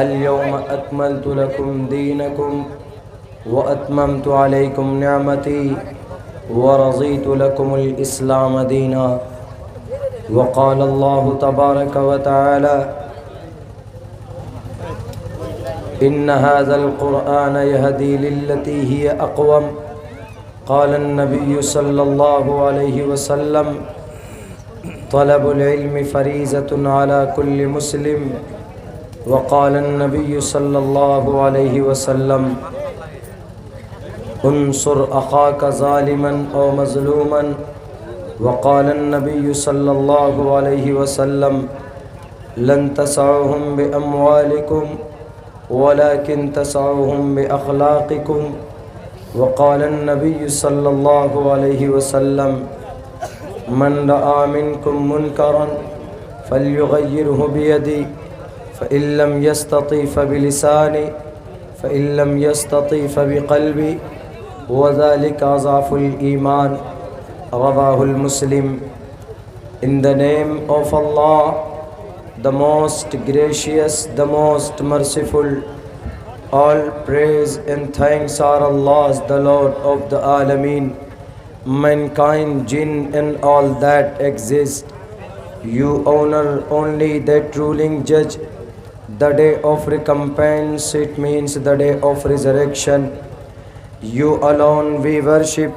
اليوم أكملت لكم دينكم وأتممت عليكم نعمتي ورضيت لكم الإسلام دينا. وقال الله تبارك وتعالى: إن هذا القرآن يهدي للتي هي أقوم. قال النبي صلى الله عليه وسلم: طلب العلم فريضة على كل مسلم. وقال النبي صلى الله عليه وسلم: انصر أخاك ظالما أو مظلوما. وقال النبي صلى الله عليه وسلم: لن تسعهم بأموالكم ولكن تسعهم بأخلاقكم. وقال النبي صلى الله عليه وسلم: من رأى منكم منكرا فليغيره بيده فإن لم يستطع فبلسانه فإن لم يستطع فبقلبه وذلك أضعف الإيمان. رواه المسلم. In the name of Allah, the most gracious, the most merciful. All praise and thanks are Allah's, the Lord of the Alameen. Mankind, jinn and all that exist, you honor only that ruling judge. The day of recompense, it means the day of resurrection. You alone we worship,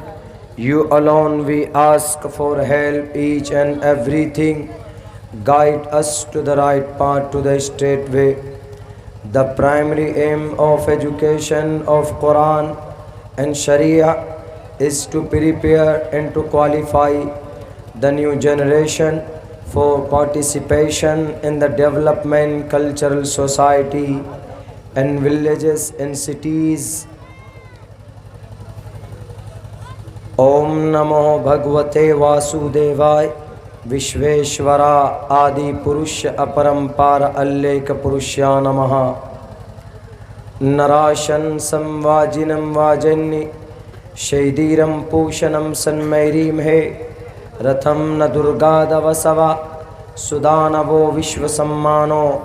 you alone we ask for help, each and everything. Guide us to the right path, to the straight way. The primary aim of education of Quran and Sharia is to prepare and to qualify the new generation for participation in the development, cultural society and villages and cities. Om Namo Bhagavate Vasudevaya Vishveshwara Adi Purusha Aparampara Alleka Purusha Namaha. Narashan Samvajinam Vajanni Shaidiram Pushanam Sanmairim He Ratham na Durgada Vasava Sudanavo Vishwasammano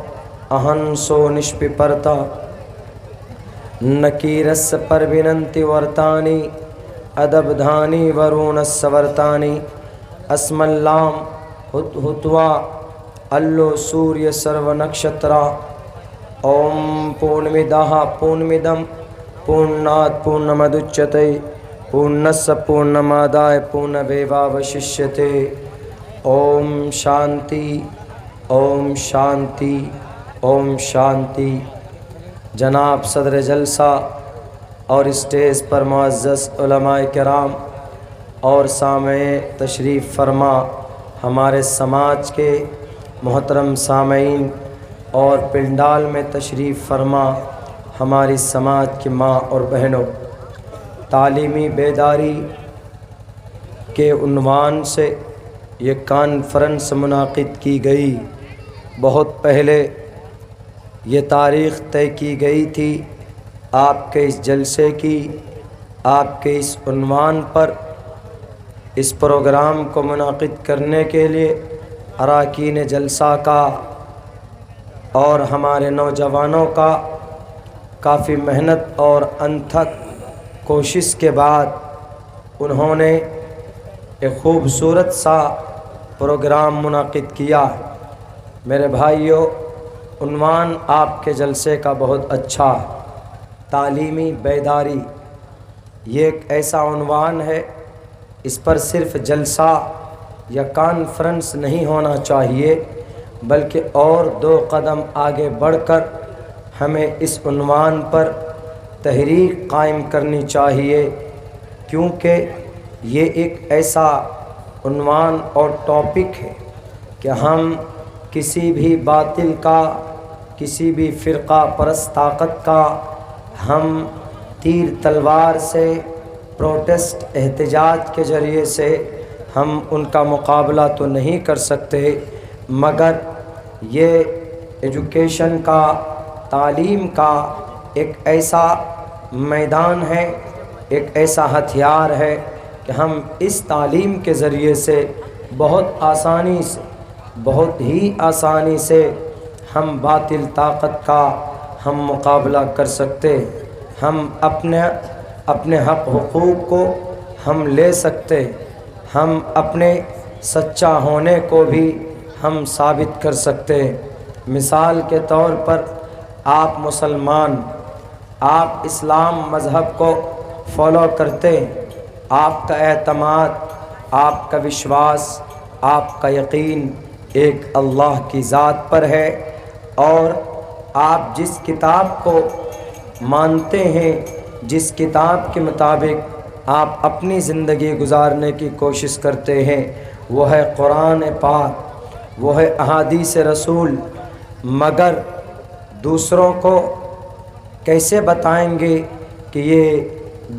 Ahanso Nishpiparta Nakiras Parvinanti Vartani Adabdhani Varunas Savartani Asmallam Hutwa Allo Surya Sarva Nakshatra. Om Purnamidaha Purnamidam Purnat Purnamaduchyate Purnasya Purnamadaya Purnameva Vashishyate. Om Shanti Om Shanti Om Shanti. جناب صدر جلسہ اور stage پر معزز علماء کرام اور سامعین تشریف فرما ہمارے سماج کے محترم سامعین اور پنڈال میں تشریف فرما ہماری سماج کی ماں اور بہنوں، تعلیمی بیداری کے عنوان سے یہ کانفرنس منعقد کی گئی۔ بہت پہلے یہ تاریخ طے کی گئی تھی آپ کے اس جلسے کی، آپ کے اس عنوان پر اس پروگرام کو منعقد کرنے کے لیے اراکین جلسہ کا اور ہمارے نوجوانوں کا کافی محنت اور انتھک کوشش کے بعد انہوں نے ایک خوبصورت سا پروگرام منعقد کیا۔ میرے بھائیوں، عنوان آپ کے جلسے کا بہت اچھا ہے، تعلیمی بیداری۔ یہ ایک ایسا عنوان ہے، اس پر صرف جلسہ یا کانفرنس نہیں ہونا چاہیے، بلکہ اور 2 قدم آگے بڑھ کر ہمیں اس عنوان پر تحریک قائم کرنی چاہیے، کیونکہ یہ ایک ایسا عنوان اور ٹاپک ہے کہ ہم کسی بھی باطل کا، کسی بھی فرقہ پرست طاقت کا ہم تیر تلوار سے، پروٹیسٹ، احتجاج کے ذریعے سے ہم ان کا مقابلہ تو نہیں کر سکتے، مگر یہ ایجوکیشن کا، تعلیم کا ایک ایسا میدان ہے، ایک ایسا ہتھیار ہے کہ ہم اس تعلیم کے ذریعے سے بہت آسانی سے، بہت ہی آسانی سے ہم باطل طاقت کا، ہم مقابلہ کر سکتے، ہم اپنے حق حقوق کو ہم لے سکتے، ہم اپنے سچا ہونے کو بھی ہم ثابت کر سکتے۔ مثال کے طور پر آپ مسلمان، آپ اسلام مذہب کو فالو کرتے، آپ کا اعتماد، آپ کا وشواس، آپ کا یقین ایک اللہ کی ذات پر ہے، اور آپ جس کتاب کو مانتے ہیں، جس کتاب کے مطابق آپ اپنی زندگی گزارنے کی کوشش کرتے ہیں، وہ ہے قرآن پاک، وہ ہے احادیث رسول۔ مگر دوسروں کو کیسے بتائیں گے کہ یہ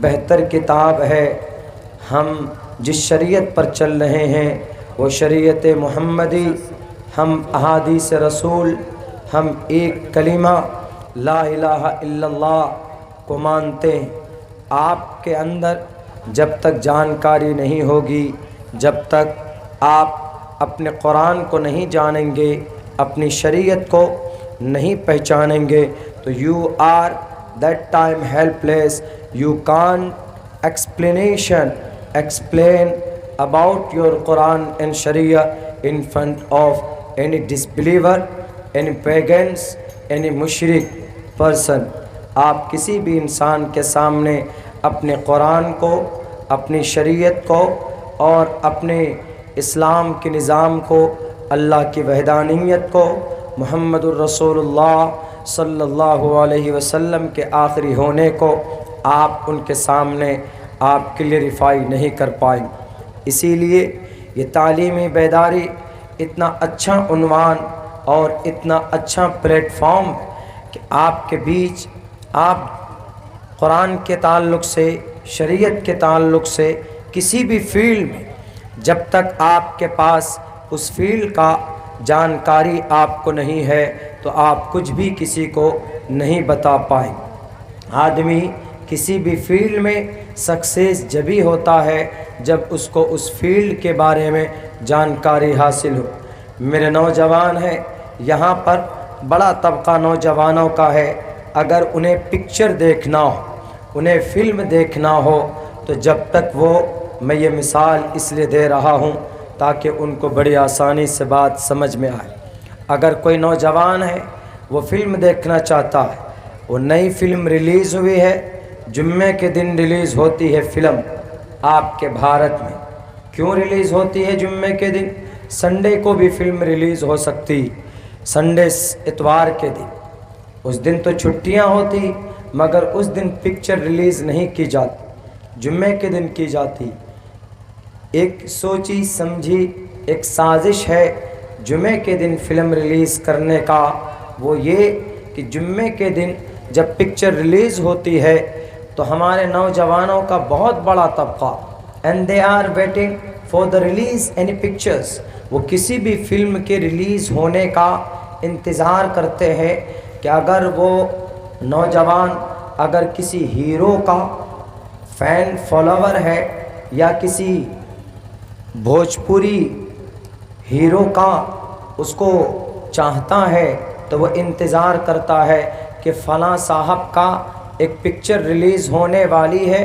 بہتر کتاب ہے؟ ہم جس شریعت پر چل رہے ہیں وہ شریعت محمدی، ہم احادیث رسول، ہم ایک کلمہ لا الہ الا اللہ کو مانتے ہیں۔ آپ کے اندر جب تک جانکاری نہیں ہوگی، جب تک آپ اپنے قرآن کو نہیں جانیں گے، اپنی شریعت کو نہیں پہچانیں گے، تو you are that time helpless, you can't explain about your Quran and Sharia in front of any disbeliever, any pagans, any mushrik person۔ آپ کسی بھی انسان کے سامنے اپنے قرآن کو، اپنی شریعت کو اور اپنے اسلام کے نظام کو، اللہ کی وحدانیت کو، محمد الرسول اللہ صلی اللہ علیہ وسلم کے آخری ہونے کو آپ ان کے سامنے آپ کلیریفائی نہیں کر پائیں۔ اسی لیے یہ تعلیمی بیداری اتنا اچھا عنوان اور اتنا اچھا پلیٹ فارم کہ آپ کے بیچ آپ قرآن کے تعلق سے، شریعت کے تعلق سے کسی بھی فیلڈ میں جب تک آپ کے پاس اس فیلڈ کا جانکاری آپ کو نہیں ہے تو آپ کچھ بھی کسی کو نہیں بتا پائیں۔ آدمی کسی بھی فیلڈ میں سکسیس جبھی ہوتا ہے جب اس کو اس فیلڈ کے بارے میں جانکاری حاصل ہو۔ میرے نوجوان ہیں یہاں پر، بڑا طبقہ نوجوانوں کا ہے، اگر انہیں پکچر دیکھنا ہو، انہیں فلم دیکھنا ہو، تو جب تک وہ، میں یہ مثال اس لیے دے رہا ہوں تاکہ ان کو بڑی آسانی سے بات سمجھ میں آئے۔ اگر کوئی نوجوان ہے وہ فلم دیکھنا چاہتا ہے، وہ نئی فلم ریلیز ہوئی ہے، جمعے کے دن ریلیز ہوتی ہے فلم آپ کے بھارت میں، کیوں ریلیز ہوتی ہے جمعے کے دن؟ سنڈے کو بھی فلم ریلیز ہو سکتی، سنڈے اتوار کے دن، اس دن تو چھٹیاں ہوتی، مگر اس دن پکچر ریلیز نہیں کی جاتی، جمعے کے دن کی جاتی۔ ایک سوچی سمجھی ایک سازش ہے جمعے کے دن فلم ریلیز کرنے کا، وہ یہ کہ جمعے کے دن جب پکچر ریلیز ہوتی ہے تو ہمارے نوجوانوں کا بہت بڑا طبقہ and they are waiting for the release any pictures، وہ کسی بھی فلم کے ریلیز ہونے کا انتظار کرتے ہیں کہ اگر وہ نوجوان اگر کسی ہیرو کا فین فالوور ہے یا کسی بھوجپوری ہیرو کا اس کو چاہتا ہے تو وہ انتظار کرتا ہے کہ فلاں صاحب کا ایک پکچر ریلیز ہونے والی ہے،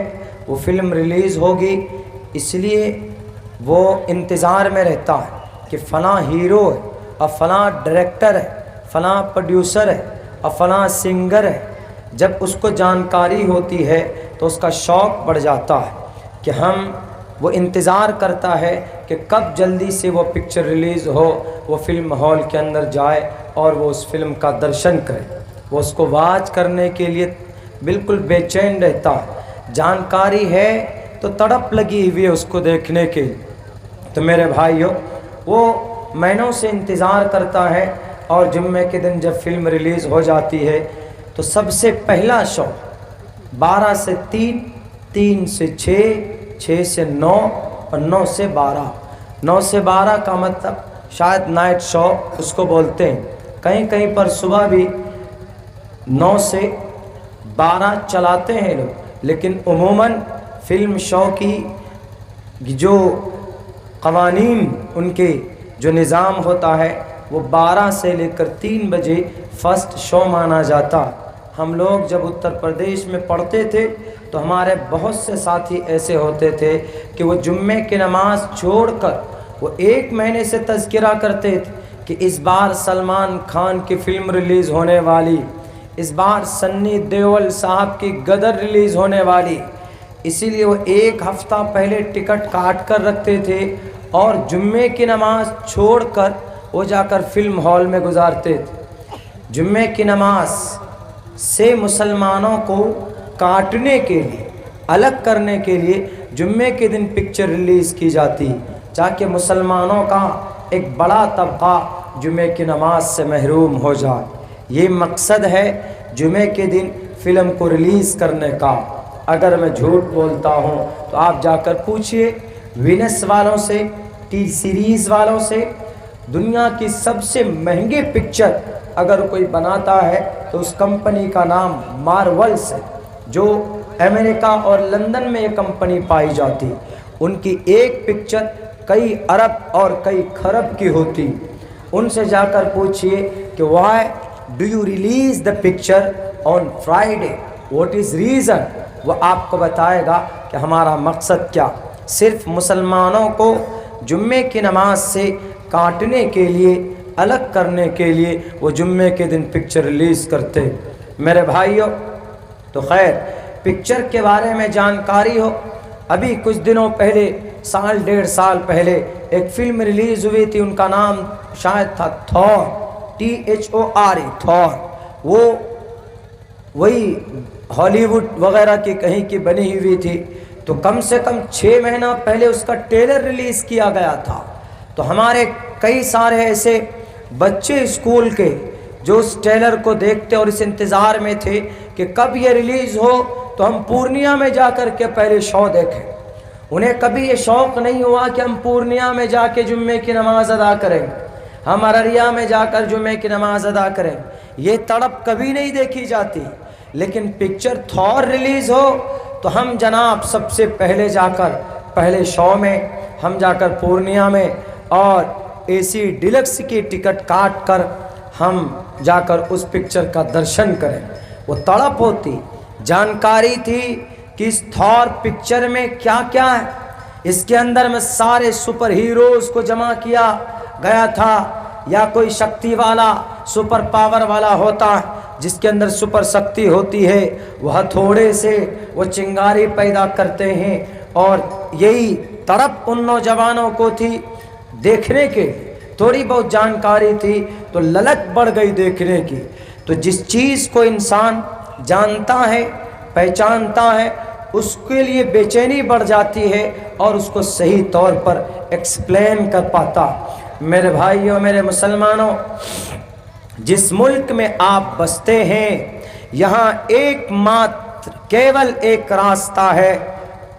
وہ فلم ریلیز ہوگی، اس لیے وہ انتظار میں رہتا ہے کہ فلاں ہیرو ہے اور فلاں ڈائریکٹر ہے، فلاں پروڈیوسر ہے اور فلاں سنگر ہے۔ جب اس کو جانکاری ہوتی ہے تو اس کا شوق بڑھ جاتا ہے کہ وہ انتظار کرتا ہے کہ کب جلدی سے وہ پکچر ریلیز ہو، وہ فلم ہال کے اندر جائے اور وہ اس فلم کا درشن کرے، وہ اس کو واچ کرنے کے لیے بالکل بے چین رہتا ہے۔ جانکاری ہے تو تڑپ لگی ہوئی ہے اس کو دیکھنے کے لیے۔ تو میرے بھائیو، وہ مہینوں سے انتظار کرتا ہے، اور جمعے کے دن جب فلم ریلیز ہو جاتی ہے تو سب سے پہلا شو 12 سے 3، 3 سے 6، 6 سے 9 اور 9 سے 12۔ 9 سے 12 کا مطلب شاید نائٹ شو اس کو بولتے ہیں، کہیں کہیں پر صبح بھی 9 سے 12 چلاتے ہیں لوگ، لیکن عموماً فلم شو کی جو قوانین، ان کے جو نظام ہوتا ہے وہ 12 سے لے کر 3 بجے فرسٹ شو مانا جاتا، ہم لوگ جب اتر پردیش میں پڑھتے تھے تو ہمارے بہت سے ساتھی ایسے ہوتے تھے کہ وہ جمعے کی نماز چھوڑ کر وہ 1 مہینے سے تذکرہ کرتے تھے کہ اس بار سلمان خان کی فلم ریلیز ہونے والی، اس بار سنی دیول صاحب کی غدر ریلیز ہونے والی، اسی لیے وہ 1 ہفتہ پہلے ٹکٹ کاٹ کر رکھتے تھے اور جمعے کی نماز چھوڑ کر وہ جا کر فلم ہال میں گزارتے تھے۔ جمعے کی نماز سے مسلمانوں کو کاٹنے کے لیے، الگ کرنے کے لیے جمعے کے دن پکچر ریلیز کی جاتی تاکہ مسلمانوں کا ایک بڑا طبقہ جمعے کی نماز سے محروم ہو جائے۔ یہ مقصد ہے جمعے کے دن فلم کو ریلیز کرنے کا۔ اگر میں جھوٹ بولتا ہوں تو آپ جا کر پوچھئے وینس والوں سے، ٹی سیریز والوں سے، دنیا کی سب سے مہنگے پکچر اگر کوئی بناتا ہے تو اس کمپنی کا نام مارولس ہے، جو امریکہ اور لندن میں یہ کمپنی پائی جاتی۔ ان کی ایک پکچر کئی ارب اور کئی کھرب کی ہوتی۔ ان سے جا کر پوچھئے کہ why do you release the picture on Friday, what is reason? وہ آپ کو بتائے گا کہ ہمارا مقصد کیا، صرف مسلمانوں کو جمعے کی نماز سے کاٹنے کے لیے، الگ کرنے کے لیے وہ جمعے کے دن پکچر ریلیز کرتے۔ میرے بھائیوں، تو خیر پکچر کے بارے میں جانکاری ہو، ابھی کچھ دنوں پہلے، 1.5 سال پہلے ایک فلم ریلیز ہوئی تھی، ان کا نام شاید تھا تھور، THORE، تھور۔ وہ وہی ہالی ووڈ وغیرہ کی کہیں کی بنی ہوئی تھی، تو کم سے کم 6 مہینہ پہلے اس کا ٹریلر ریلیز کیا گیا تھا۔ تو ہمارے کئی سارے ایسے بچے اسکول کے جو اس ٹریلر کو دیکھتے اور اس انتظار میں تھے کہ کب یہ ریلیز ہو تو ہم پورنیہ میں جا کر کے پہلے شو دیکھیں۔ انہیں کبھی یہ شوق نہیں ہوا کہ ہم پورنیہ میں جا کے جمعے کی نماز ادا کریں، ہم ارریہ میں جا کر جمعے کی نماز ادا کریں، یہ تڑپ کبھی نہیں دیکھی جاتی۔ لیکن پکچر تھور ریلیز ہو تو ہم جناب سب سے پہلے جا کر پہلے شو میں ہم جا کر پورنیہ میں اور AC ڈیلکس کی ٹکٹ کاٹ کر ہم جا کر اس پکچر کا درشن کریں۔ وہ تڑپ ہوتی، جانکاری تھی کہ اس تھور پکچر میں کیا کیا ہے، اس کے اندر میں سارے سپر ہیروز کو جمع کیا گیا تھا، یا کوئی شکتی والا سپر پاور والا ہوتا ہے جس کے اندر سپر شکتی ہوتی ہے، وہ ہتھوڑے سے وہ چنگاری پیدا کرتے ہیں، اور یہی تڑپ ان نوجوانوں کو تھی دیکھنے کے۔ تھوڑی بہت جانکاری تھی تو للک بڑھ گئی دیکھنے کی۔ تو جس چیز کو انسان جانتا ہے، پہچانتا ہے، اس کے لیے بے چینی بڑھ جاتی ہے اور اس کو صحیح طور پر ایکسپلین کر پاتا۔ میرے بھائیوں، میرے مسلمانوں، جس ملک میں آپ بستے ہیں یہاں ایک ماتر کیول ایک راستہ ہے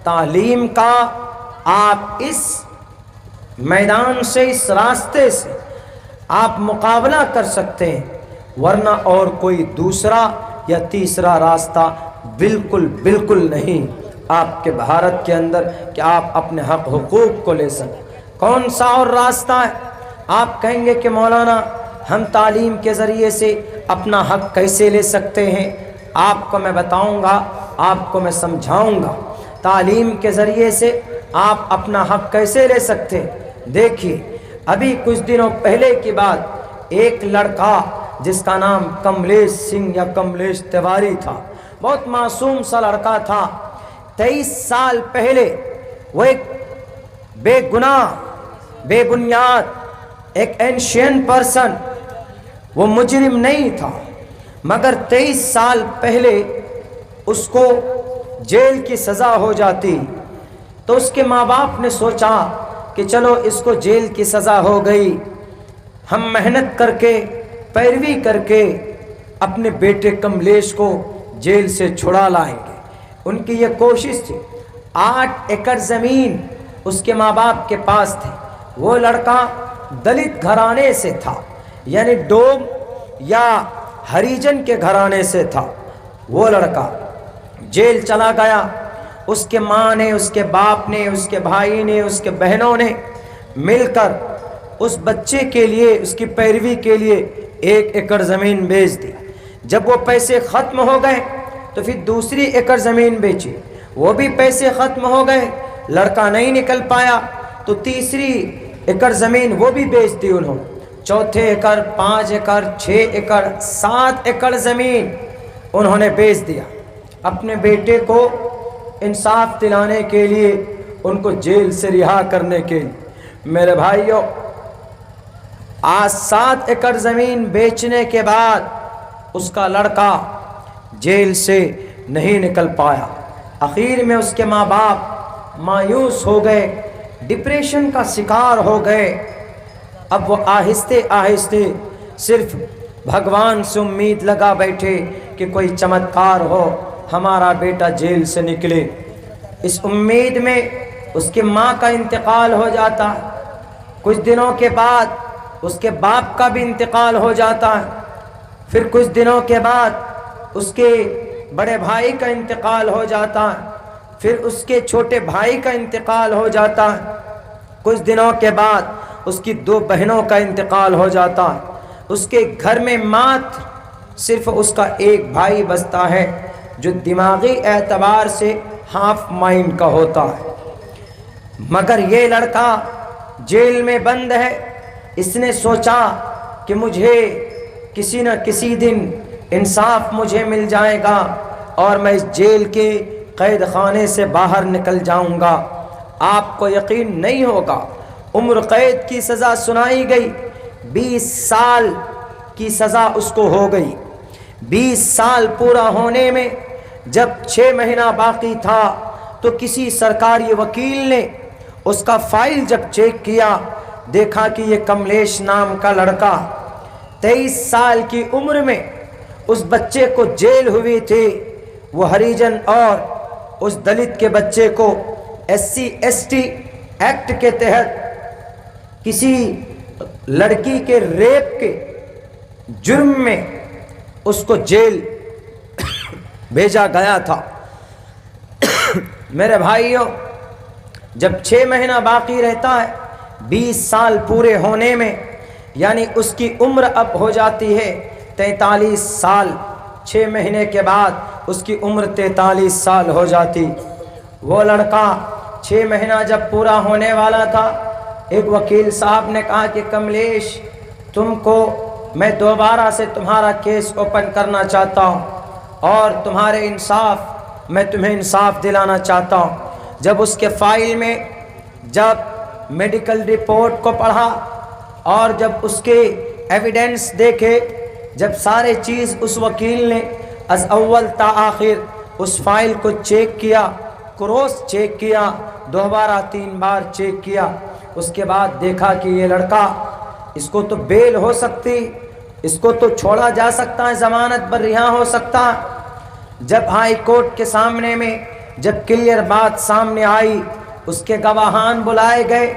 تعلیم کا۔ آپ اس میدان سے، اس راستے سے آپ مقابلہ کر سکتے ہیں، ورنہ اور کوئی دوسرا یا تیسرا راستہ بالکل نہیں آپ کے بھارت کے اندر کہ آپ اپنے حق حقوق کو لے سکیں۔ کون سا اور راستہ ہے؟ آپ کہیں گے کہ مولانا ہم تعلیم کے ذریعے سے اپنا حق کیسے لے سکتے ہیں؟ آپ کو میں بتاؤں گا، آپ کو میں سمجھاؤں گا تعلیم کے ذریعے سے آپ اپنا حق کیسے لے سکتے ہیں۔ دیکھیے، ابھی کچھ دنوں پہلے کی بات، ایک لڑکا جس کا نام کملیش سنگھ یا کملیش تیواری تھا، بہت معصوم سا لڑکا تھا۔ 23 سال پہلے وہ ایک بے گناہ، بے بنیاد، ایک اینشینٹ پرسن، وہ مجرم نہیں تھا، مگر 23 سال پہلے اس کو جیل کی سزا ہو جاتی تو اس کے ماں باپ نے سوچا کہ چلو اس کو جیل کی سزا ہو گئی، ہم محنت کر کے، پیروی کر کے اپنے بیٹے کملیش کو جیل سے چھڑا لائیں گے۔ ان کی یہ کوشش تھی۔ 8 ایکڑ زمین اس کے ماں باپ کے پاس تھی۔ وہ لڑکا دلت گھرانے سے تھا، یعنی ڈوم یا ہریجن کے گھرانے سے تھا۔ وہ لڑکا جیل چلا گیا۔ اس کے ماں نے، اس کے باپ نے، اس کے بھائی نے، اس کے بہنوں نے مل کر اس بچے کے لیے، اس کی پیروی کے لیے 1 ایکڑ زمین بیچ دی۔ جب وہ پیسے ختم ہو گئے تو پھر دوسری ایکڑ زمین بیچی، وہ بھی پیسے ختم ہو گئے، لڑکا نہیں نکل پایا تو تیسری ایکڑ زمین وہ بھی بیچ دی انہوں، چوتھے ایکڑ، 5 ایکڑ، 6 ایکڑ، 7 ایکڑ زمین انہوں نے بیچ دیا اپنے بیٹے کو انصاف دلانے کے لیے، ان کو جیل سے رہا کرنے کے لیے۔ میرے بھائیوں، آج 7 ایکڑ زمین بیچنے کے بعد اس کا لڑکا جیل سے نہیں نکل پایا، آخر میں اس کے ماں باپ مایوس ہو گئے، ڈپریشن کا شکار ہو گئے۔ اب وہ آہستہ آہستہ صرف بھگوان سے امید لگا بیٹھے کہ کوئی چمتکار ہو، ہمارا بیٹا جیل سے نکلے۔ اس امید میں اس کی ماں کا انتقال ہو جاتا ہے، کچھ دنوں کے بعد اس کے باپ کا بھی انتقال ہو جاتا ہے، پھر کچھ دنوں کے بعد اس کے بڑے بھائی کا انتقال ہو جاتا ہے، پھر اس کے چھوٹے بھائی کا انتقال ہو جاتا ہے، کچھ دنوں کے بعد اس کی 2 بہنوں کا انتقال ہو جاتا ہے۔ اس کے گھر میں مات صرف اس کا ایک بھائی بچتا ہے جو دماغی اعتبار سے ہاف مائنڈ کا ہوتا ہے، مگر یہ لڑکا جیل میں بند ہے۔ اس نے سوچا کہ مجھے کسی نہ کسی دن انصاف مجھے مل جائے گا اور میں اس جیل کے قید خانے سے باہر نکل جاؤں گا۔ آپ کو یقین نہیں ہوگا، عمر قید کی سزا سنائی گئی، 20 سال کی سزا اس کو ہو گئی۔ 20 سال پورا ہونے میں جب 6 مہینہ باقی تھا تو کسی سرکاری وکیل نے اس کا فائل جب چیک کیا، دیکھا کہ یہ کملیش نام کا لڑکا 23 سال کی عمر میں اس بچے کو جیل ہوئی تھی، وہ ہریجن اور اس دلت کے بچے کو SC/ST ایکٹ کے تحت کسی لڑکی کے ریپ کے جرم میں اس کو جیل بھیجا گیا تھا۔ میرے بھائیوں، جب 6 مہینہ باقی رہتا ہے 20 سال پورے ہونے میں، یعنی اس کی عمر اب ہو جاتی ہے 43 سال، 6 مہینے کے بعد اس کی عمر 43 سال ہو جاتی۔ وہ لڑکا 6 مہینہ جب پورا ہونے والا تھا، ایک وکیل صاحب نے کہا کہ کملیش، تم کو میں دوبارہ سے تمہارا کیس اوپن کرنا چاہتا ہوں اور تمہارے انصاف، میں تمہیں انصاف دلانا چاہتا ہوں۔ جب اس کے فائل میں جب میڈیکل رپورٹ کو پڑھا اور جب اس کے ایویڈنس دیکھے، جب سارے چیز اس وکیل نے از اول تا آخر اس فائل کو چیک کیا، کراس چیک کیا، دوبارہ 3 بار چیک کیا، اس کے بعد دیکھا کہ یہ لڑکا، اس کو تو بیل ہو سکتی، اس کو تو چھوڑا جا سکتا ہے، ضمانت پر رہا ہو سکتا ہے۔ جب ہائی کورٹ کے سامنے میں جب کلیئر بات سامنے آئی، اس کے گواہان بلائے گئے،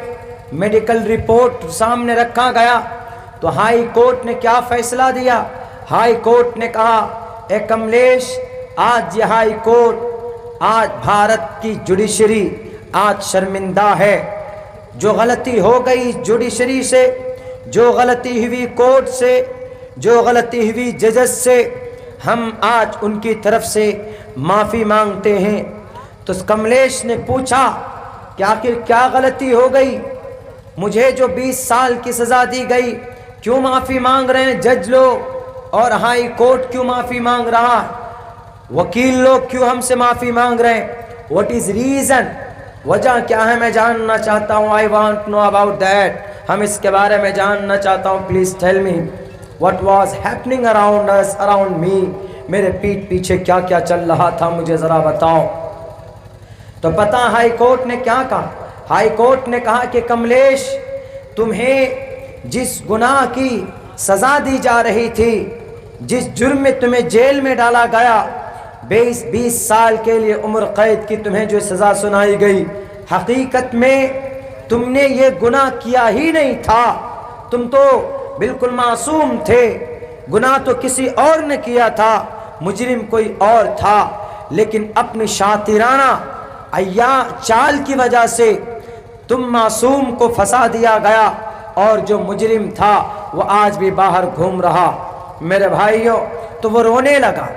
میڈیکل رپورٹ سامنے رکھا گیا، تو ہائی کورٹ نے کیا فیصلہ دیا؟ ہائی کورٹ نے کہا، اے کملیش، آج یہ ہائی کورٹ، آج بھارت کی جوڈیشری آج شرمندہ ہے۔ جو غلطی ہو گئی جوڈیشری سے، جو غلطی ہوئی کورٹ سے، جو غلطی ہوئی ججز سے، ہم آج ان کی طرف سے معافی مانگتے ہیں۔ تو کملیش نے پوچھا کہ آخر کیا غلطی ہو گئی؟ مجھے جو 20 سال کی سزا دی گئی، کیوں معافی مانگ رہے ہیں جج لوگ؟ اور ہائی کورٹ کیوں معافی مانگ رہا ہے؟ وکیل لوگ کیوں ہم سے معافی مانگ رہے ہیں؟ What is reason? وجہ کیا ہے؟ میں جاننا چاہتا ہوں۔ I want to know about that, ہم اس کے بارے میں جاننا چاہتا ہوں۔ Please tell me what was happening around us, around me, میرے پیٹھ پیچھے کیا کیا چل رہا تھا، مجھے ذرا بتاؤ۔ تو پتہ ہائی کورٹ نے کیا کہا؟ ہائی کورٹ نے کہا کہ کملیش، تمہیں جس گناہ کی سزا دی جا رہی تھی، جس جرم میں تمہیں جیل میں ڈالا گیا، 20 سال کے لیے عمر قید کی تمہیں جو سزا سنائی گئی، حقیقت میں تم نے یہ گناہ کیا ہی نہیں تھا، تم تو بالکل معصوم تھے، گناہ تو کسی اور نے کیا تھا، مجرم کوئی اور تھا، لیکن اپنی شاطرانہ چال کی وجہ سے تم معصوم کو پھنسا دیا گیا، اور جو مجرم تھا وہ آج بھی باہر گھوم رہا۔ میرے بھائیوں، تو وہ رونے لگا.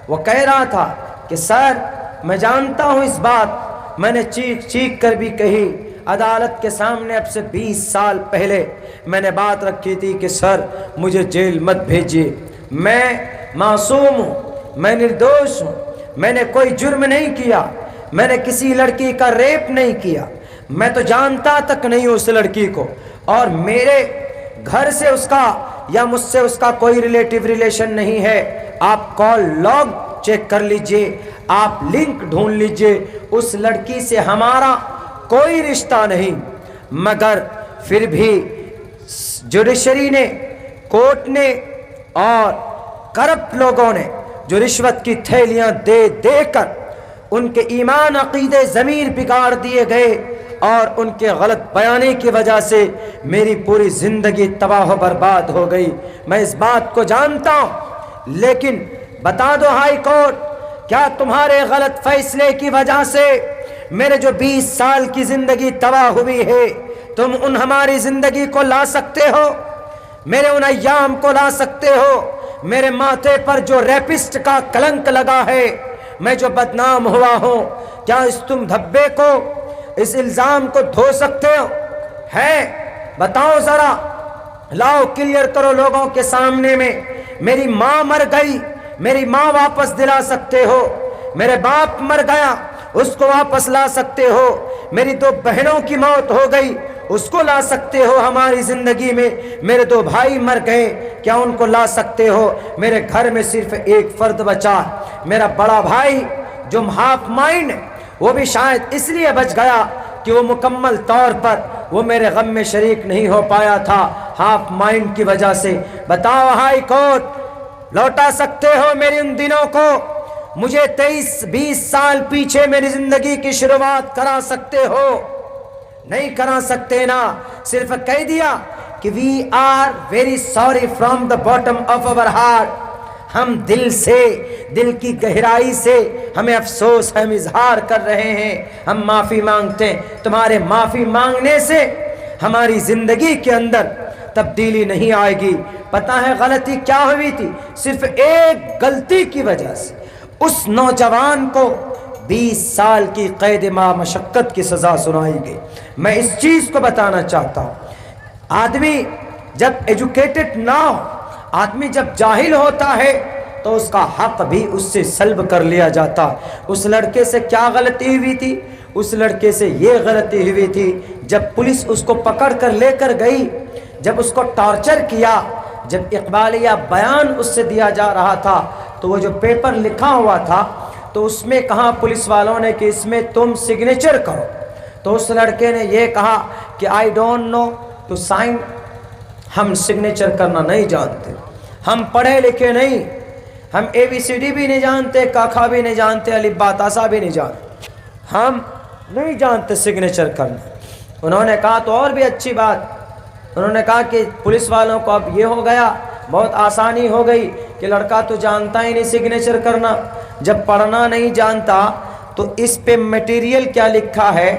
وہ کہہ رہا تھا کہ سر میں جانتا ہوں اس بات، میں نے چیخ چیخ کر بھی کہی عدالت کے سامنے. اب سے 20 سال پہلے میں نے بات رکھی تھی کہ سر مجھے جیل مت بھیجیے، میں معصوم ہوں، میں نردوش ہوں، میں نے کوئی جرم نہیں کیا، میں نے کسی لڑکی کا ریپ نہیں کیا، میں تو جانتا تک نہیں اس لڑکی کو، اور میرے گھر سے اس کا یا مجھ سے اس کا کوئی ریلیٹیو ریلیشن نہیں ہے. آپ کال لاگ چیک کر لیجئے، آپ لنک ڈھونڈ لیجئے، اس لڑکی سے ہمارا کوئی رشتہ نہیں. مگر پھر بھی جوڈیشری نے، کورٹ نے اور کرپٹ لوگوں نے جو رشوت کی تھیلیاں دے دے کر ان کے ایمان عقیدے ضمیر بگاڑ دیے گئے، اور ان کے غلط بیانے کی وجہ سے میری پوری زندگی تباہ و برباد ہو گئی. میں اس بات کو جانتا ہوں، لیکن بتا دو ہائی کورٹ، کیا تمہارے غلط فیصلے کی وجہ سے میرے جو 20 سال کی زندگی تباہ ہوئی ہے، تم ان ہماری زندگی کو لا سکتے ہو؟ میرے ان ایام کو لا سکتے ہو؟ میرے ماتھے پر جو ریپسٹ کا کلنک لگا ہے، میں جو بدنام ہوا ہوں، کیا اس تم دھبے کو، اس الزام کو دھو سکتے ہو؟ ہے؟ بتاؤ ذرا، لاؤ کلیئر کرو لوگوں کے سامنے میں. میری ماں مر گئی، میری ماں واپس دلا سکتے ہو؟ میرے باپ مر گیا، اس کو واپس لا سکتے ہو؟ میری 2 بہنوں کی موت ہو گئی، اس کو لا سکتے ہو ہماری زندگی میں؟ میرے 2 بھائی مر گئے، کیا ان کو لا سکتے ہو؟ میرے گھر میں صرف ایک فرد بچا، میرا بڑا بھائی جو ہاف مائنڈ، وہ بھی شاید اس لیے بچ گیا کہ وہ مکمل طور پر وہ میرے غم میں شریک نہیں ہو پایا تھا ہاف مائنڈ کی وجہ سے. بتاؤ ہائی کورٹ، لوٹا سکتے ہو میری ان دنوں کو؟ مجھے 23-20 سال پیچھے میری زندگی کی شروعات کرا سکتے ہو؟ نہیں کرا سکتے نا. صرف کہہ دیا کہ we are very sorry from the bottom of our heart, ہم دل سے، دل کی گہرائی سے ہمیں افسوس ہم اظہار کر رہے ہیں، ہم معافی مانگتے ہیں. تمہارے معافی مانگنے سے ہماری زندگی کے اندر تبدیلی نہیں آئے گی. پتہ ہے غلطی کیا ہوئی تھی؟ صرف ایک غلطی کی وجہ سے اس نوجوان کو 20 سال کی قید ما مشقت کی سزا سنائی گئی. میں اس چیز کو بتانا چاہتا ہوں، آدمی جب ایجوکیٹڈ نہ ہو، آدمی جب جاہل ہوتا ہے تو اس کا حق بھی اس سے سلب کر لیا جاتا. اس لڑکے سے کیا غلطی ہوئی تھی؟ اس لڑکے سے یہ غلطی ہوئی تھی، جب پولیس اس کو پکڑ کر لے کر گئی، جب اس کو ٹارچر کیا، جب اقبالیہ بیان اس سے دیا جا رہا تھا، تو وہ جو پیپر لکھا ہوا تھا تو اس میں کہا پولیس والوں نے کہ اس میں تم سگنیچر کرو. تو اس لڑکے نے یہ کہا کہ I don't know to sign, ہم سگنیچر کرنا نہیں جانتے، ہم پڑھے لکھے نہیں، ہم ABCD بھی نہیں جانتے، کاکھا بھی نہیں جانتے، الف با تا سا بھی نہیں جانتے، ہم نہیں جانتے سگنیچر کرنا. انہوں نے کہا تو اور بھی اچھی بات، انہوں نے کہا کہ پولیس والوں کو اب یہ ہو گیا، بہت آسانی ہو گئی کہ لڑکا تو جانتا ہی نہیں سگنیچر کرنا. جب پڑھنا نہیں جانتا تو اس پہ میٹیریل کیا لکھا ہے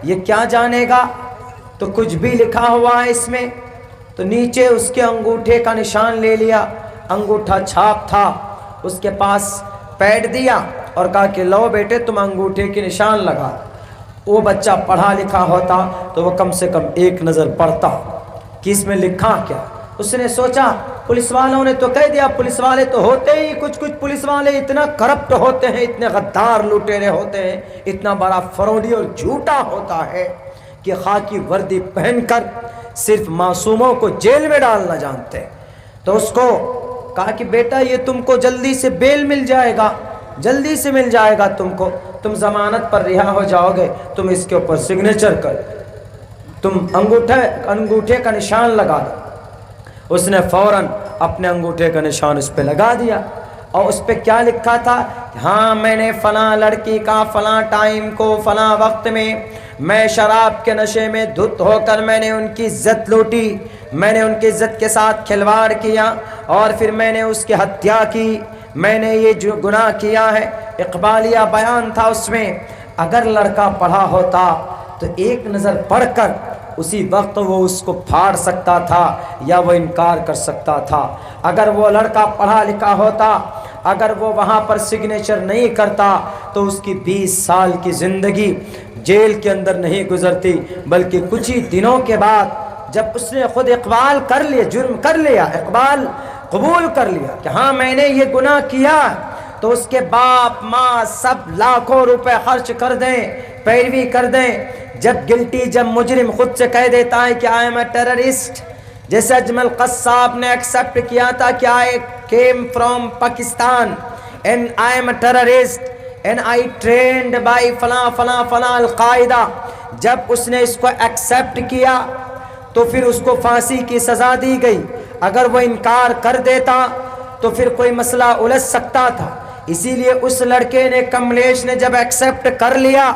یہ کیا جانے گا؟ تو کچھ بھی لکھا ہوا ہے اس میں. تو نیچے اس کے انگوٹھے کا نشان لے لیا، انگوٹھا چھاپ تھا، اس کے پاس پیڈ دیا اور کہا کہ لو بیٹے تم انگوٹھے کے نشان لگا. وہ بچہ پڑھا لکھا ہوتا تو وہ کم سے کم ایک نظر پڑھتا کہ اس میں لکھا کیا. اس نے سوچا پولیس والوں نے تو کہہ دیا، پولیس والے تو ہوتے ہی کچھ پولیس والے اتنا کرپٹ ہوتے ہیں، اتنے غدار لٹیرے ہوتے ہیں، اتنا بڑا فراڈی اور جھوٹا ہوتا ہے کہ خاکی وردی پہن کر صرف معصوموں کو جیل میں ڈالنا جانتے ہیں. تو اس کو کہا کہ بیٹا یہ تم کو جلدی سے بیل مل جائے گا، جلدی سے مل جائے گا تم کو، تم ضمانت پر رہا ہو جاؤ گے، تم اس کے اوپر سگنیچر کر، تم انگوٹھے کا نشان لگا دو. اس نے فوراً اپنے انگوٹھے کا نشان اس پہ لگا دیا، اور اس پہ کیا لکھا تھا؟ ہاں میں نے فلاں لڑکی کا فلاں ٹائم کو فلاں وقت میں شراب کے نشے میں دھت ہو کر میں نے ان کی عزت لوٹی، میں نے ان کی عزت کے ساتھ کھلواڑ کیا اور پھر میں نے اس کی ہتیا کی، میں نے یہ جو گناہ کیا ہے. اقبالیہ بیان تھا اس میں. اگر لڑکا پڑھا ہوتا تو ایک نظر پڑھ کر اسی وقت وہ اس کو پھاڑ سکتا تھا یا وہ انکار کر سکتا تھا۔ اگر وہ لڑکا پڑھا لکھا ہوتا، اگر وہ وہاں پر سگنیچر نہیں کرتا تو اس کی 20 سال کی زندگی جیل کے اندر نہیں گزرتی، بلکہ کچھ ہی دنوں کے بعد جب اس نے خود اقبال کر لیا، جرم کر لیا، اقبال قبول کر لیا کہ ہاں میں نے یہ گناہ کیا، تو اس کے باپ ماں سب لاکھوں روپے خرچ کر دیں، پیروی کر دیں۔ جب گلٹی، جب مجرم خود سے کہہ دیتا ہے کہ آئی ایم اے ٹیررسٹ، جیسے اجمل قصاب نے ایکسیپٹ کیا تھا کہ I came from Pakistan and I am a terrorist and I trained by فلاں فلاں فلاں القاعدہ، جب اس نے اس کو ایکسیپٹ کیا تو پھر اس کو پھانسی کی سزا دی گئی۔ اگر وہ انکار کر دیتا تو پھر کوئی مسئلہ الجھ سکتا تھا، اسی لیے اس لڑکے نے، کملیش نے جب ایکسیپٹ کر لیا،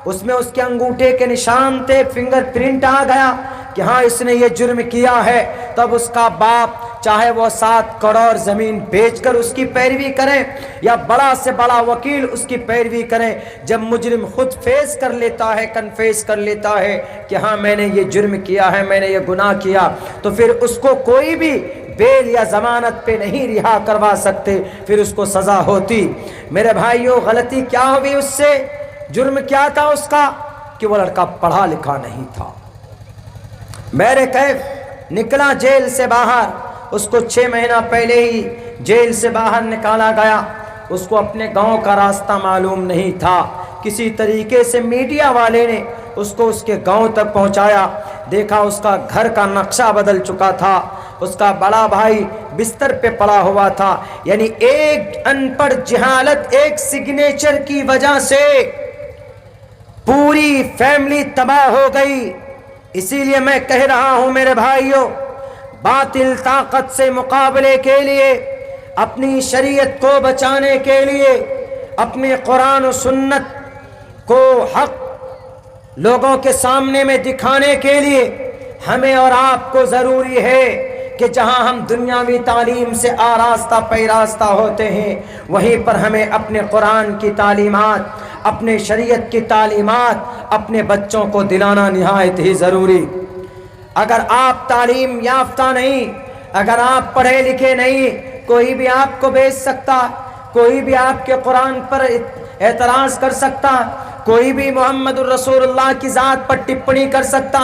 اس میں اس کے انگوٹھے کے نشان تھے، فنگر پرنٹ آ گیا کہ ہاں اس نے یہ جرم کیا ہے، تب اس کا باپ چاہے وہ 7 کروڑ زمین بیچ کر اس کی پیروی کریں یا بڑا سے بڑا وکیل اس کی پیروی کریں، جب مجرم خود فیس کر لیتا ہے، کنفیس کر لیتا ہے کہ ہاں میں نے یہ جرم کیا ہے، میں نے یہ گناہ کیا، تو پھر اس کو کوئی بھی بیل یا ضمانت پہ نہیں رہا کروا سکتے، پھر اس کو سزا ہوتی۔ میرے بھائیوں، غلطی کیا ہوئی اس سے؟ جرم کیا تھا اس کا؟ کہ وہ لڑکا پڑھا لکھا نہیں تھا۔ میرے کیف نکلا جیل سے باہر، اس کو 6 مہینہ پہلے ہی جیل سے باہر نکالا گیا، اس کو اپنے گاؤں کا راستہ معلوم نہیں تھا، کسی طریقے سے میڈیا والے نے اس کو اس کے گاؤں تک پہنچایا، دیکھا اس کا گھر کا نقشہ بدل چکا تھا، اس کا بڑا بھائی بستر پہ پڑا ہوا تھا، یعنی ایک ان پڑھ جہالت، ایک سگنیچر کی وجہ سے پوری فیملی تباہ ہو گئی۔ اسی لیے میں کہہ رہا ہوں میرے بھائیوں، باطل طاقت سے مقابلے کے لیے، اپنی شریعت کو بچانے کے لیے، اپنے قرآن و سنت کو حق لوگوں کے سامنے میں دکھانے کے لیے ہمیں اور آپ کو ضروری ہے کہ جہاں ہم دنیاوی تعلیم سے آراستہ پیراستہ ہوتے ہیں، وہیں پر ہمیں اپنے قرآن کی تعلیمات، اپنے شریعت کی تعلیمات اپنے بچوں کو دلانا نہایت ہی ضروری۔ اگر آپ تعلیم یافتہ نہیں، اگر آپ پڑھے لکھے نہیں، کوئی بھی آپ کو بیچ سکتا، کوئی بھی آپ کے قرآن پر اعتراض کر سکتا، کوئی بھی محمد الرسول اللہ کی ذات پر ٹپڑی کر سکتا،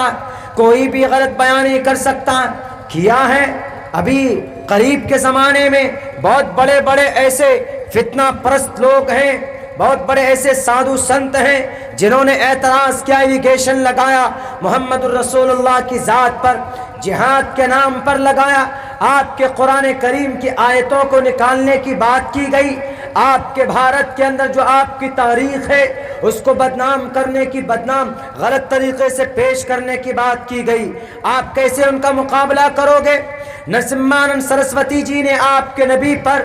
کوئی بھی غلط بیانی کر سکتا۔ کیا ہے ابھی قریب کے زمانے میں بہت بڑے بڑے ایسے فتنہ پرست لوگ ہیں، بہت بڑے ایسے سادھو سنت ہیں جنہوں نے اعتراض کیا، ایلیگیشن لگایا محمد الرسول اللہ کی ذات پر، جہاد کے نام پر لگایا، آپ کے قرآن کریم کی آیتوں کو نکالنے کی بات کی گئی، آپ کے بھارت کے اندر جو آپ کی تاریخ ہے اس کو بدنام کرنے کی، بدنام غلط طریقے سے پیش کرنے کی بات کی گئی۔ آپ کیسے ان کا مقابلہ کرو گے؟ نرسمہانند سرسوتی جی نے آپ کے نبی پر،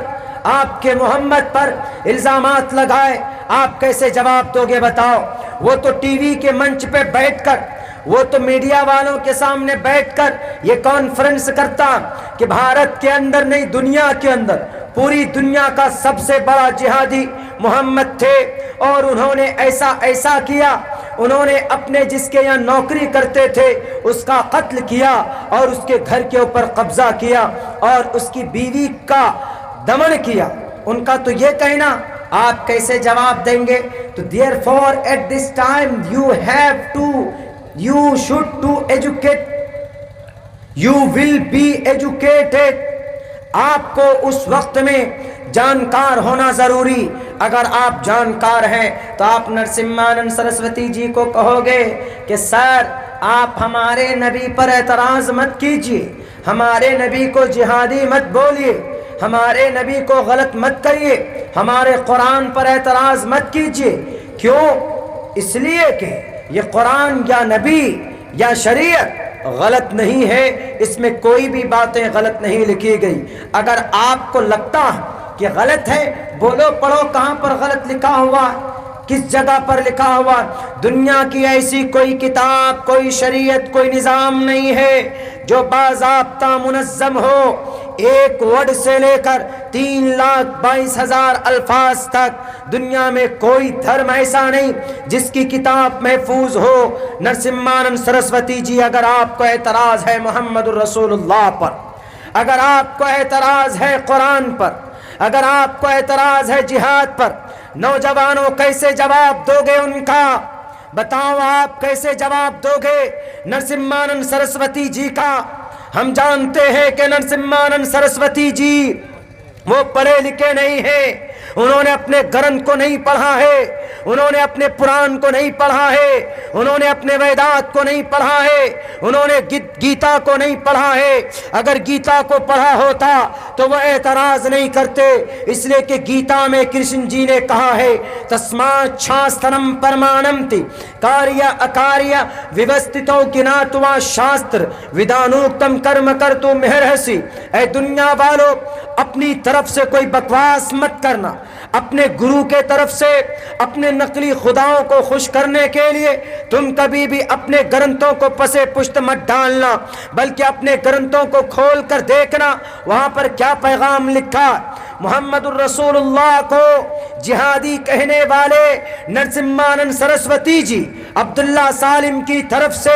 آپ کے محمد پر الزامات لگائے، آپ کیسے جواب دو گے بتاؤ؟ وہ تو ٹی وی کے منچ پہ بیٹھ کر، وہ تو میڈیا والوں کے سامنے بیٹھ کر یہ کانفرنس کرتا کہ بھارت کے اندر نہیں، دنیا کے اندر، پوری دنیا کا سب سے بڑا جہادی محمد تھے، اور انہوں نے ایسا ایسا کیا، انہوں نے اپنے جس کے یہاں نوکری کرتے تھے اس کا قتل کیا اور اس کے گھر کے اوپر قبضہ کیا اور اس کی بیوی کا دمن کیا۔ ان کا تو یہ کہنا، آپ کیسے جواب دیں گے؟ تو therefore at this time you should to educate, you will be educated، آپ کو اس وقت میں جانکار ہونا ضروری۔ اگر آپ جانکار ہیں تو آپ نرسمہانند سرسوتی جی کو کہو گے کہ سر آپ ہمارے نبی پر اعتراض مت کیجیے، ہمارے نبی کو جہادی مت بولیے، ہمارے نبی کو غلط مت کریے، ہمارے قرآن پر اعتراض مت کیجیے۔ کیوں؟ اس لیے کہ یہ قرآن یا نبی یا شریعت غلط نہیں ہے، اس میں کوئی بھی باتیں غلط نہیں لکھی گئی۔ اگر آپ کو لگتا کہ غلط ہے، بولو پڑھو کہاں پر غلط لکھا ہوا، کس جگہ پر لکھا ہوا۔ دنیا کی ایسی کوئی کتاب، کوئی شریعت، کوئی نظام نہیں ہے جو باضابطہ منظم ہو، ایک ورڈ سے لے کر 3,22,000 الفاظ تک دنیا میں کوئی دھرم ایسا نہیں جس کی کتاب محفوظ ہو۔ نرسمہانند سرسوتی جی، اگر آپ کو اعتراض ہے محمد الرسول اللہ پر، اگر آپ کو اعتراض ہے قرآن پر، اگر آپ کو اعتراض ہے جہاد پر، نوجوانوں کیسے جواب دو گے ان کا؟ بتاؤ آپ کیسے جواب دو گے نرسمہانند سرسوتی جی کا؟ ہم جانتے ہیں کہ نرسمہانند سرسوتی جی وہ پڑھے لکھے نہیں ہیں، انہوں نے اپنے گرنتھ کو نہیں پڑھا ہے، انہوں نے اپنے پران کو نہیں پڑھا ہے، انہوں نے اپنے ویدات کو نہیں پڑھا ہے، انہوں نے گیتا کو نہیں پڑھا ہے۔ اگر گیتا کو پڑھا ہوتا تو وہ اعتراض نہیں کرتے، اس لیے کہ گیتا میں کرشن جی نے کہا ہے تسمات شاسترم پرمانمتی کاریہ اکاریہ ویوستھتو گناتوا شاستر ودانوکتم کرم کرتو مہرہسی۔ اے دنیا والو، اپنی طرف سے کوئی بکواس مت کرنا، اپنے گرو کے طرف سے اپنے نقلی خداؤں کو خوش کرنے کے لیے تم کبھی بھی اپنے گرنتھوں کو پسے پشت مت ڈالنا، بلکہ اپنے گرنتھوں کو کھول کر دیکھنا وہاں پر کیا پیغام لکھا۔ محمد الرسول اللہ کو جہادی کہنے والے نرسمہانند سرسوتی جی عبداللہ سالم کی طرف سے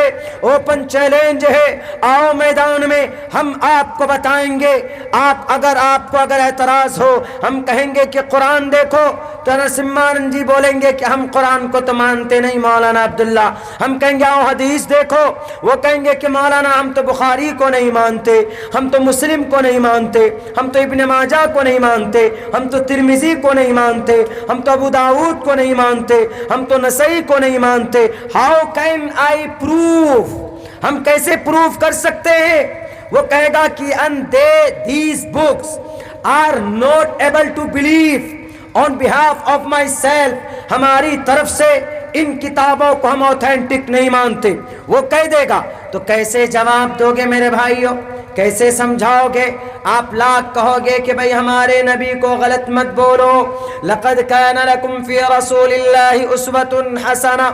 اوپن چیلنج ہے، آؤ میدان میں ہم آپ کو بتائیں گے۔ آپ کو اگر اعتراض ہو، ہم کہیں گے کہ قرآن دیکھو تو نرسمہانند جی بولیں گے کہ ہم قرآن کو تو مانتے نہیں مولانا عبداللہ۔ ہم کہیں گے آؤ حدیث دیکھو، وہ کہیں گے کہ مولانا ہم تو بخاری کو نہیں مانتے، ہم تو مسلم کو نہیں مانتے، ہم تو ابن ماجہ کو نہیں مانتے، ہم تو ترمذی کو نہیں مانتے، ہم تو ابو داؤد کو نہیں مانتے، ہم تو نسائی کو نہیں مانتے۔ How can I proof? ہم کیسے پروف کر سکتے ہیں؟ وہ کہے گا کہ these books are not able to believe on behalf of myself، ہماری طرف سے ان کتابوں کو ہم اوتھینٹک نہیں مانتے، وہ کہہ دے گا۔ تو کیسے جواب دو گے میرے بھائیوں؟ کیسے سمجھاؤ گے؟ آپ لاکھ کہو گے کہ بھئی ہمارے نبی کو غلط مت بولو، لقد کان لکم فی رسول اللہ اسوۃ حسنہ۔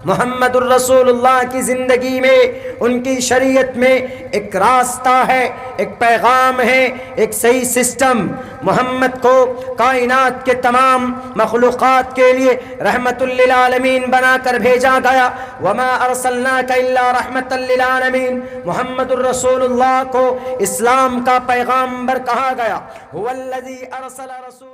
محمد الرسول اللہ کی زندگی میں، ان کی شریعت میں ایک راستہ ہے، ایک پیغام ہے، ایک صحیح سسٹم۔ محمد کو کائنات کے تمام مخلوقات کے لیے رحمت للعالمین بنا کر بھیجا گیا۔ وما ارسلناک الا رحمت للعالمین، محمد الرسول اللہ کو اسلام کا پیغامبر کہا گیا۔ هو الذی ارسل رسول